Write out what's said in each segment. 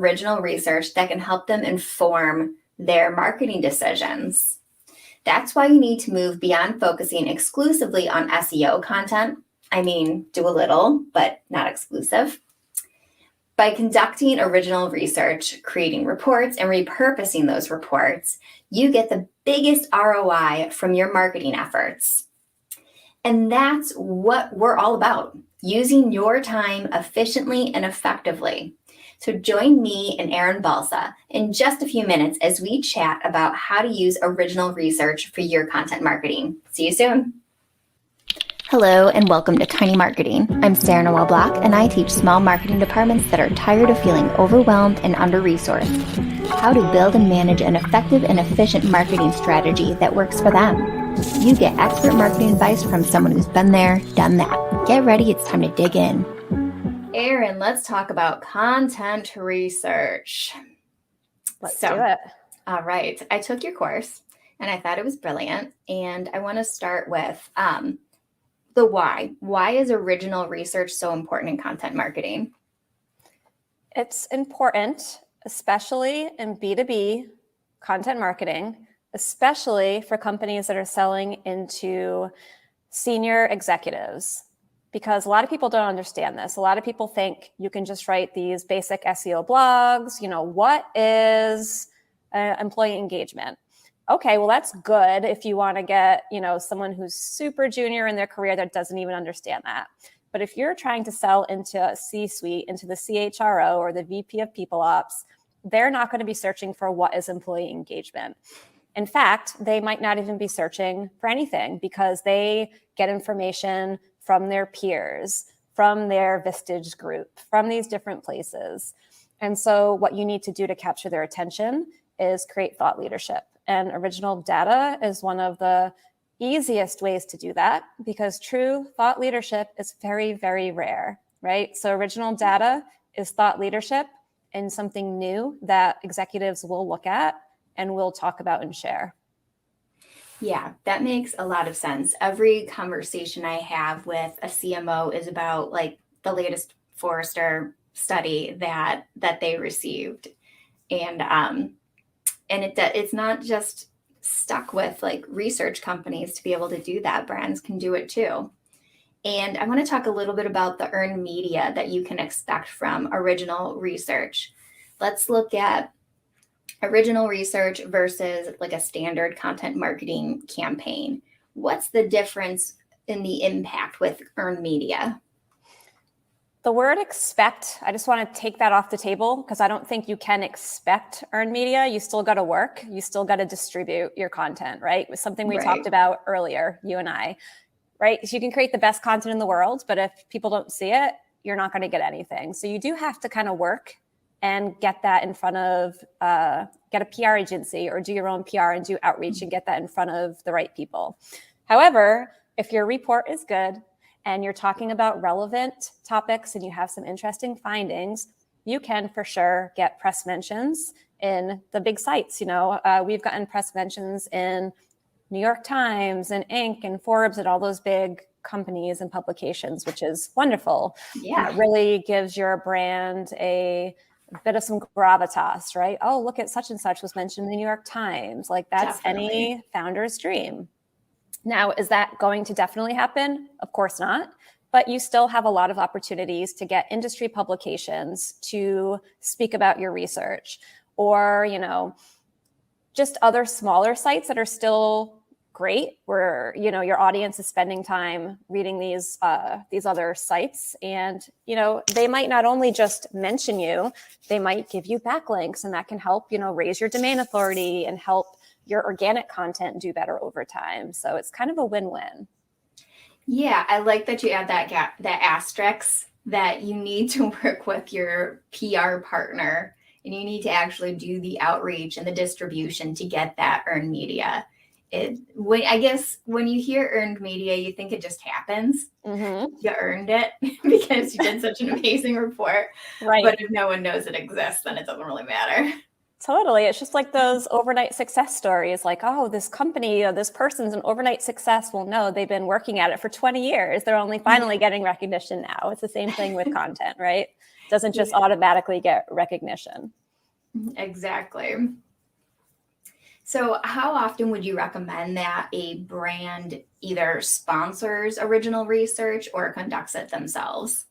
original research that can help them inform their marketing decisions. That's why you need to move beyond focusing exclusively on SEO content. I mean, do a little, but not exclusive. By conducting original research, creating reports, and repurposing those reports, you get the biggest ROI from your marketing efforts. And that's what we're all about, using your time efficiently and effectively. So join me and Erin Balsa in just a few minutes as we chat about how to use original research for your content marketing. See you soon. Hello and welcome to Tiny Marketing. I'm Sarah Noel Block and I teach small marketing departments that are tired of feeling overwhelmed and under-resourced how to build and manage an effective and efficient marketing strategy that works for them. You get expert marketing advice from someone who's been there, done that. Get ready, it's time to dig in. Erin, let's talk about content research. Let's do it. All right. I took your course and I thought it was brilliant. And I want to start with the why. Why is original research so important in content marketing? It's important, especially in B2B content marketing, especially for companies that are selling into senior executives. Because a lot of people don't understand this. A lot of people think you can just write these basic SEO blogs. What is employee engagement? Okay, well, that's good if you want to get, someone who's super junior in their career that doesn't even understand that. But if you're trying to sell into a C-suite, into the CHRO or the VP of People Ops, they're not going to be searching for what is employee engagement. In fact, they might not even be searching for anything because they get information from their peers, from their Vistage group, from these different places. And so what you need to do to capture their attention is create thought leadership. And original data is one of the easiest ways to do that because true thought leadership is very, very rare, right? So original data is thought leadership and something new that executives will look at and will talk about and share. Yeah, that makes a lot of sense. Every conversation I have with a CMO is about like the latest Forrester study that they received. And it's not just stuck with like research companies to be able to do that. Brands can do it too. And I want to talk a little bit about the earned media that you can expect from original research. Let's look at original research versus like a standard content marketing campaign. What's the difference in the impact with earned media? The word expect, I just want to take that off the table because I don't think you can expect earned media. You still got to work. You still got to distribute your content, right? It was something we talked about earlier, you and I, right? So you can create the best content in the world, but if people don't see it, you're not going to get anything. So you do have to kind of work and get that in front of, get a PR agency or do your own PR and do outreach and get that in front of the right people. However, if your report is good and you're talking about relevant topics and you have some interesting findings, you can for sure get press mentions in the big sites. We've gotten press mentions in New York Times and Inc. and Forbes and all those big companies and publications, which is wonderful. Yeah. It really gives your brand a bit of some gravitas, right? Oh, look at such and such was mentioned in the New York Times. Like that's Definitely. Any founder's dream. Now, is that going to definitely happen? Of course not. But you still have a lot of opportunities to get industry publications to speak about your research or, just other smaller sites that are still great where, your audience is spending time reading these other sites. And, they might not only just mention you, they might give you backlinks and that can help, raise your domain authority and help your organic content do better over time. So it's kind of a win-win. Yeah, I like that you add that asterisk that you need to work with your PR partner and you need to actually do the outreach and the distribution to get that earned media. I guess when you hear earned media, you think it just happens. Mm-hmm. You earned it because you did such an amazing report. Right. But if no one knows it exists, then it doesn't really matter. Totally. It's just like those overnight success stories like, oh, this company, this person's an overnight success. Well, no, they've been working at it for 20 years. They're only finally getting recognition now. It's the same thing with content, right? Doesn't just automatically get recognition. Exactly. So how often would you recommend that a brand either sponsors original research or conducts it themselves?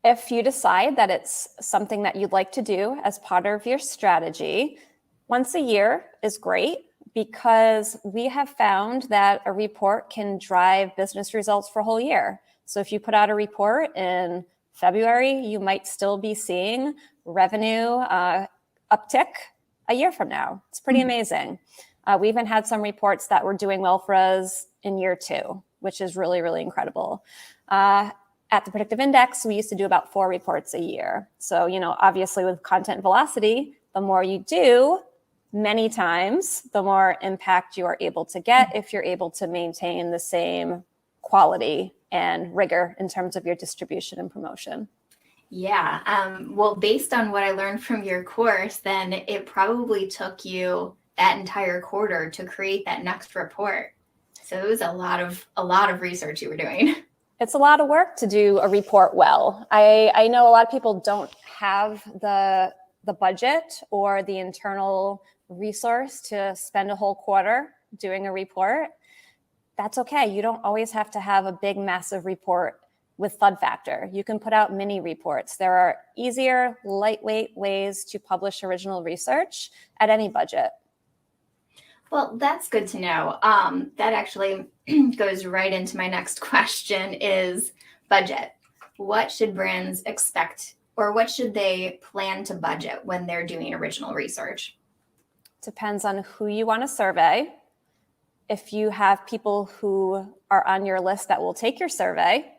If you decide that it's something that you'd like to do as part of your strategy, once a year is great because we have found that a report can drive business results for a whole year. So if you put out a report in February, you might still be seeing revenue uptick a year from now. It's pretty amazing. We even had some reports that were doing well for us in year 2, which is really, really incredible. At the Predictive Index, we used to do about 4 reports a year. So, obviously with content velocity, the more you do many times, the more impact you are able to get if you're able to maintain the same quality and rigor in terms of your distribution and promotion. Yeah. Well, based on what I learned from your course, then it probably took you that entire quarter to create that next report. So it was a lot of research you were doing. It's a lot of work to do a report well. I know a lot of people don't have the budget or the internal resource to spend a whole quarter doing a report. That's okay. You don't always have to have a big, massive report with FUD factor. You can put out mini reports. There are easier, lightweight ways to publish original research at any budget. Well, that's good to know. That actually goes right into my next question is budget. What should brands expect or what should they plan to budget when they're doing original research? Depends on who you want to survey. If you have people who are on your list that will take your survey,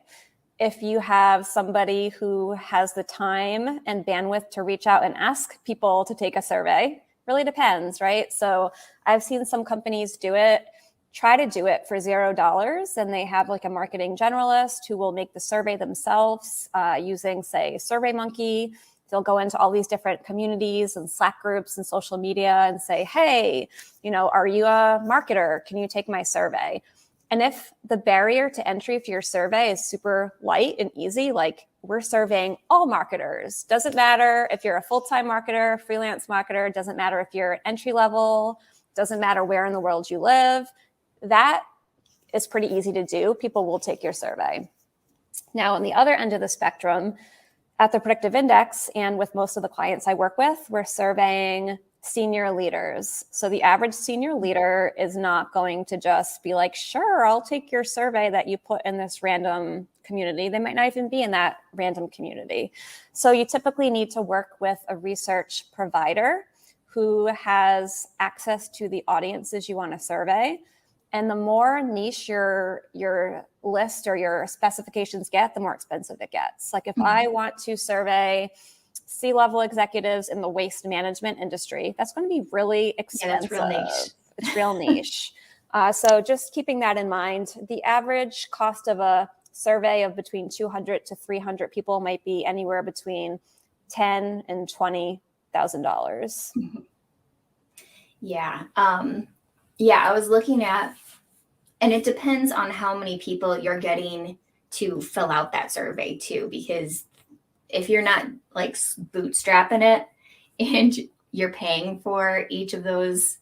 if you have somebody who has the time and bandwidth to reach out and ask people to take a survey, really depends, right? So I've seen some companies try to do it for $0, and they have like a marketing generalist who will make the survey themselves using, say, SurveyMonkey. They'll go into all these different communities and Slack groups and social media and say, hey, are you a marketer? Can you take my survey? And if the barrier to entry for your survey is super light and easy, like we're surveying all marketers, doesn't matter if you're a full-time marketer, freelance marketer, doesn't matter if you're entry level, doesn't matter where in the world you live, that is pretty easy to do. People will take your survey. Now, on the other end of the spectrum, at the Predictive Index and with most of the clients I work with, we're surveying senior leaders. So the average senior leader is not going to just be like, sure, I'll take your survey that you put in this random community. They might not even be in that random community. So you typically need to work with a research provider who has access to the audiences you want to survey. And the more niche your list or your specifications get, the more expensive it gets. Like if I want to survey C-level executives in the waste management industry, that's going to be really expensive. Yeah, that's real niche. It's real niche. So just keeping that in mind, the average cost of a survey of between 200 to 300 people might be anywhere between $10,000 and $20,000. Yeah. I was looking at, and it depends on how many people you're getting to fill out that survey too, because if you're not like bootstrapping it and you're paying for each of those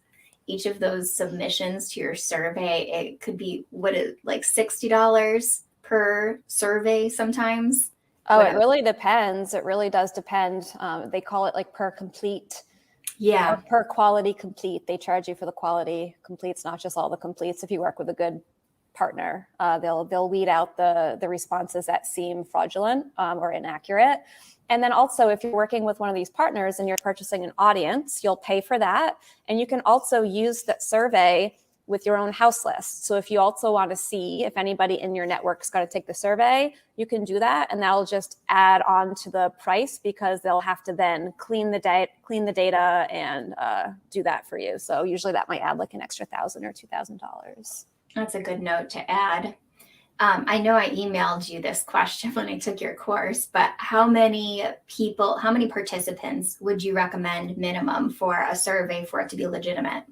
submissions to your survey, it could be like $60 per survey sometimes. Oh, it really depends. It really does depend. They call it like per complete. Yeah. Per quality complete. They charge you for the quality completes, not just all the completes. If you work with a good partner, they'll weed out the responses that seem fraudulent or inaccurate. And then also, if you're working with one of these partners and you're purchasing an audience, you'll pay for that. And you can also use that survey with your own house list. So if you also want to see if anybody in your network's got to take the survey, you can do that. And that'll just add on to the price because they'll have to then clean the data and do that for you. So usually that might add like an extra $1,000 or $2,000. That's a good note to add. I know I emailed you this question when I took your course, but how many participants would you recommend minimum for a survey for it to be legitimate?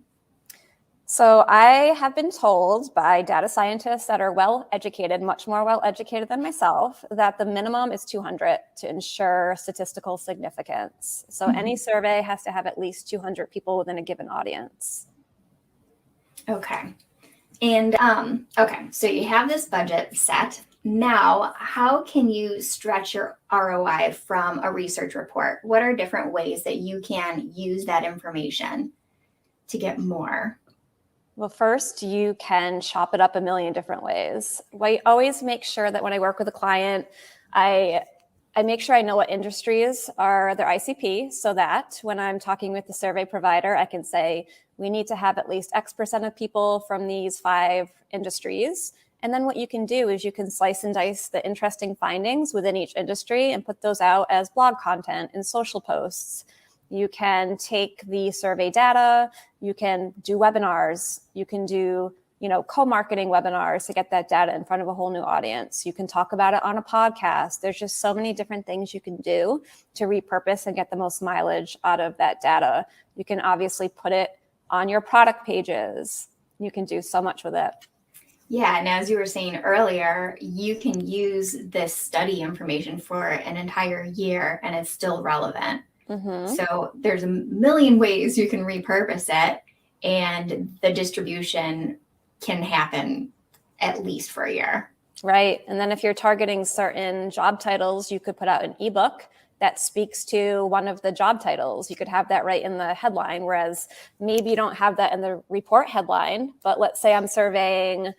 So I have been told by data scientists that are well educated, much more well educated than myself, that the minimum is 200 to ensure statistical significance. So any survey has to have at least 200 people within a given audience. Okay. And okay, so you have this budget set. Now, how can you stretch your ROI from a research report? What are different ways that you can use that information to get more? Well, first, you can chop it up a million different ways. I always make sure that when I work with a client, I make sure I know what industries are their ICP, so that when I'm talking with the survey provider, I can say, we need to have at least X% of people from these 5 industries. And then what you can do is you can slice and dice the interesting findings within each industry and put those out as blog content and social posts. You can take the survey data, you can do webinars, you can do, co-marketing webinars to get that data in front of a whole new audience. You can talk about it on a podcast. There's just so many different things you can do to repurpose and get the most mileage out of that data. You can obviously put it on your product pages. You can do so much with it. Yeah, and as you were saying earlier, you can use this study information for an entire year and it's still relevant. So there's a million ways you can repurpose it, and the distribution can happen at least for a year. Right. And then if you're targeting certain job titles, you could put out an ebook that speaks to one of the job titles. You could have that right in the headline, whereas maybe you don't have that in the report headline. But let's say I'm surveying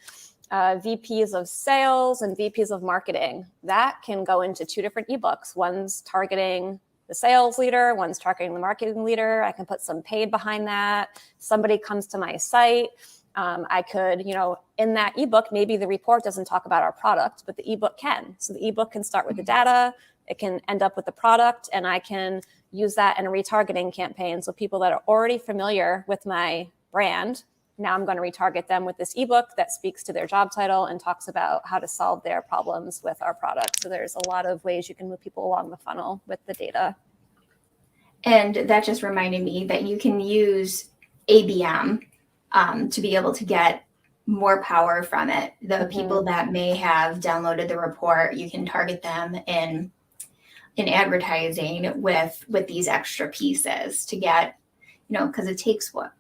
VPs of sales and VPs of marketing. That can go into 2 different ebooks. One's targeting the sales leader, one's targeting the marketing leader. I can put some paid behind that. Somebody comes to my site. I could, in that ebook, maybe the report doesn't talk about our product, but the ebook can. So the ebook can start with the data, it can end up with the product, and I can use that in a retargeting campaign. So people that are already familiar with my brand, now I'm going to retarget them with this ebook that speaks to their job title and talks about how to solve their problems with our product. So there's a lot of ways you can move people along the funnel with the data. And that just reminded me that you can use ABM to be able to get more power from it. The people that may have downloaded the report, you can target them in advertising with these extra pieces to get, because it takes what?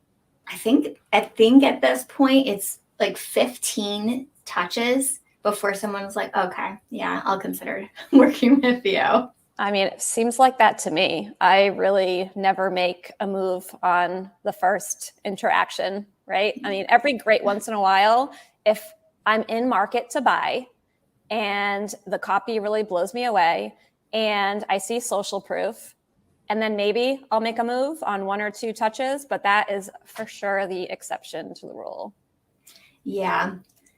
I think at this point it's like 15 touches before someone's like, okay, yeah, I'll consider working with you. I mean, it seems like that to me. I really never make a move on the first interaction, right? I mean, every great once in a while, if I'm in market to buy and the copy really blows me away and I see social proof, and then maybe I'll make a move on 1 or 2 touches, but that is for sure the exception to the rule. Yeah.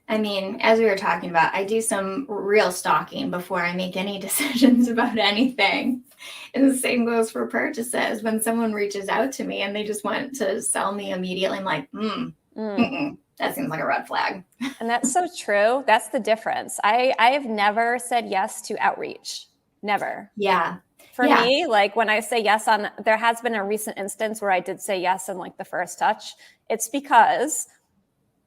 I mean, as we were talking about, I do some real stalking before I make any decisions about anything. And the same goes for purchases. When someone reaches out to me and they just want to sell me immediately, I'm like, that seems like a red flag. And that's so true. That's the difference. I have never said yes to outreach. Never. Yeah. For me, like when I say yes there has been a recent instance where I did say yes in like the first touch. It's because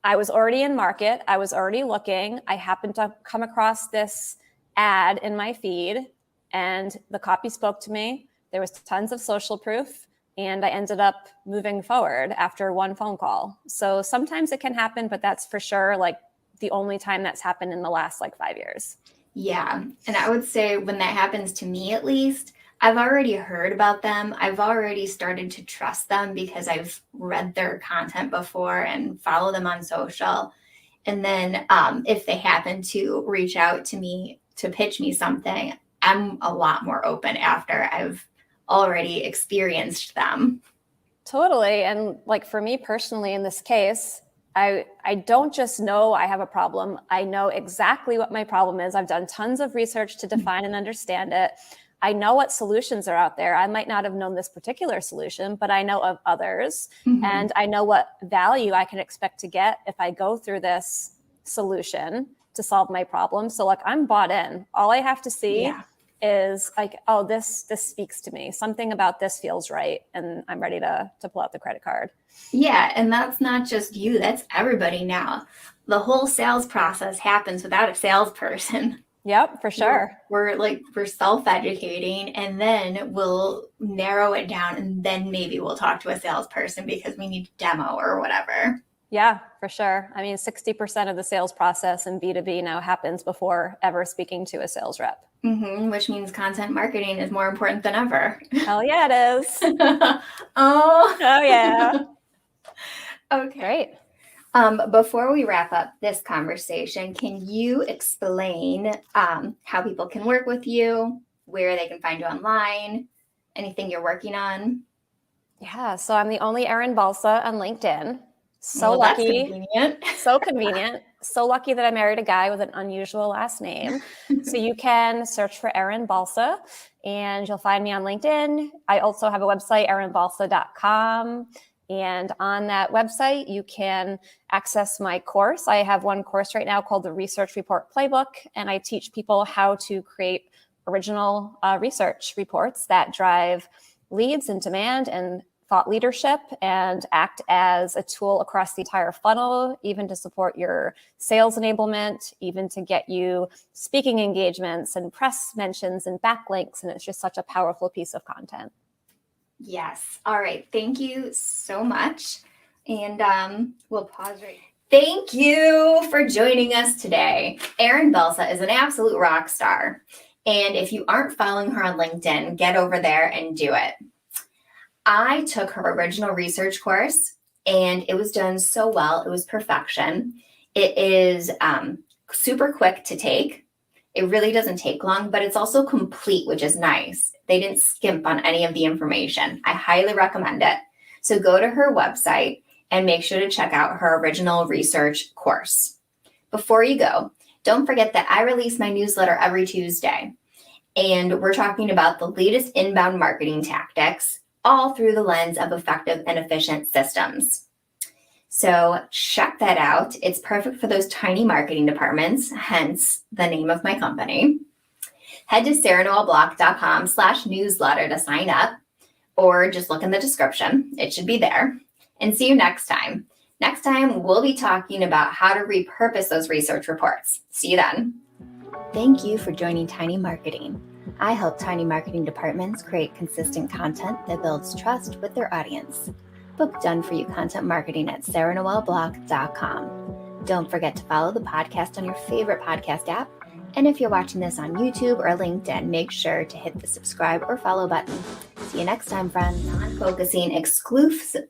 I was already in market. I was already looking. I happened to come across this ad in my feed and the copy spoke to me. There was tons of social proof and I ended up moving forward after 1 phone call. So sometimes it can happen, but that's for sure like the only time that's happened in the last like 5 years. Yeah. And I would say when that happens to me, at least, I've already heard about them. I've already started to trust them because I've read their content before and follow them on social. And then if they happen to reach out to me to pitch me something, I'm a lot more open after I've already experienced them. Totally. And like for me personally, in this case, I don't just know I have a problem. I know exactly what my problem is. I've done tons of research to define and understand it. I know what solutions are out there. I might not have known this particular solution, but I know of others. And I know what value I can expect to get if I go through this solution to solve my problem. So like I'm bought in. All I have to see is like, oh, this speaks to me. Something about this feels right. And I'm ready to pull out the credit card. Yeah, and that's not just you, that's everybody now. The whole sales process happens without a salesperson. Yep, for sure. We're self-educating, and then we'll narrow it down, and then maybe we'll talk to a salesperson because we need a demo or whatever. Yeah, for sure. I mean, 60% of the sales process in B2B now happens before ever speaking to a sales rep. Which means content marketing is more important than ever. Hell yeah, it is. Oh yeah. Okay. Great. Before we wrap up this conversation, can you explain how people can work with you, where they can find you online, anything you're working on? Yeah, so I'm the only Erin Balsa on LinkedIn. So That's lucky. convenient. So convenient. So lucky that I married a guy with an unusual last name. So you can search for Erin Balsa and you'll find me on LinkedIn. I also have a website, erinbalsa.com. And on that website, you can access my course. I have one course right now called the Research Report Playbook, and I teach people how to create original research reports that drive leads and demand and thought leadership and act as a tool across the entire funnel, even to support your sales enablement, even to get you speaking engagements and press mentions and backlinks. And it's just such a powerful piece of content. Yes. All right. Thank you so much. And we'll pause right. Thank you for joining us today. Erin Balsa is an absolute rock star. And if you aren't following her on LinkedIn, get over there and do it. I took her original research course and it was done so well. It was perfection. It is super quick to take. It really doesn't take long, but it's also complete, which is nice. They didn't skimp on any of the information. I highly recommend it. So go to her website and make sure to check out her original research course. Before you go, don't forget that I release my newsletter every Tuesday. And we're talking about the latest inbound marketing tactics, all through the lens of effective and efficient systems. So check that out. It's perfect for those tiny marketing departments, hence the name of my company. Head to sarahnoelblock.com/newsletter to sign up, or just look in the description. It should be there. And see you next time. Next time, we'll be talking about how to repurpose those research reports. See you then. Thank you for joining Tiny Marketing. I help tiny marketing departments create consistent content that builds trust with their audience. Book done for you content marketing at sarahnoelblock.com. Don't forget to follow the podcast on your favorite podcast app. And if you're watching this on YouTube or LinkedIn, make sure to hit the subscribe or follow button. See you next time, friends. Non-focusing exclusive.